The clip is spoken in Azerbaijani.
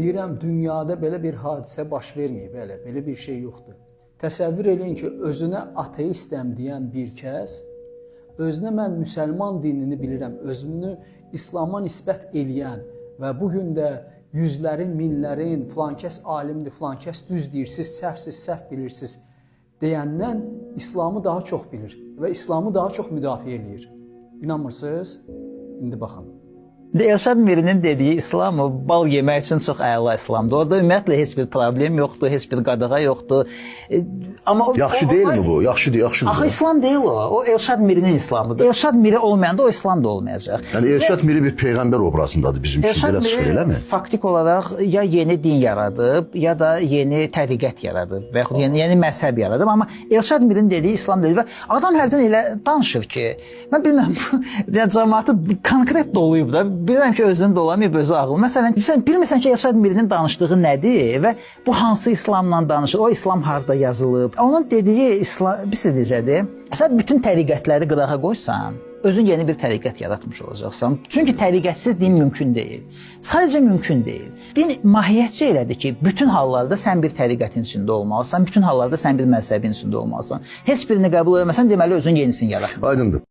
Deyirəm, dünyada belə bir hadisə baş verməyib, belə bir şey yoxdur. Təsəvvür eləyin ki, özünə ateistəm deyən bir kəs, özünə mən müsəlman dinini bilirəm, özünü İslama nisbət eləyən və bugün də yüzlərin, minlərin, filankəs alimdir, filankəs düz deyirsiz, səhv bilirsiniz deyəndən İslamı daha çox bilir və İslamı daha çox müdafiə eləyir. İnanmırsınız? İndi baxın. Elşad Mirinin dediyi İslam bal yemək üçün çox əla İslamdır. Orada ümumiyyətlə heç bir problem yoxdur, heç bir qadağa yoxdur. Amma yaxşı deyilmi bu? Yaxşıdır. Axı İslam deyil o. O Elşad Mirinin İslamıdır. Elşad Miri olmayanda o İslam da olmayacaq. Yəni Elşad Miri bir peyğəmbər obrazındadır bizim üçün, belə çıxır, eləmi? Faktik olaraq ya yeni din yaradıb, ya da yeni təriqət yaradıb və yaxud yeni məzhəb yaradıb. Amma Elşad Mirinin dediyi İslam deyil və adam hərdən elə danışır ki, mən bilməm, cəmaatı konkret doluyub da, bilirəm ki, özünü dolamayıb, özü ağıl. Məsələn, sən bilmirsən ki, Elşad Mirinin danışdığı nədir və bu hansı İslamla danışır, o İslam harda yazılıb. Onun dediyi İslam, bilirsiz necədir? Sən bütün təriqətləri qırağa qoysan, özün yeni bir təriqət yaratmış olacaqsan. Çünki təriqətsiz din mümkün deyil. Sadəcə mümkün deyil. Din mahiyyətcə elədir ki, bütün hallarda sən bir təriqətin içində olmalısan, bütün hallarda sən bir məzhəbin içində olmalısan. Heç birini qəbul etməsən, deməli özün yenisini yaratmalısan. Aydındır.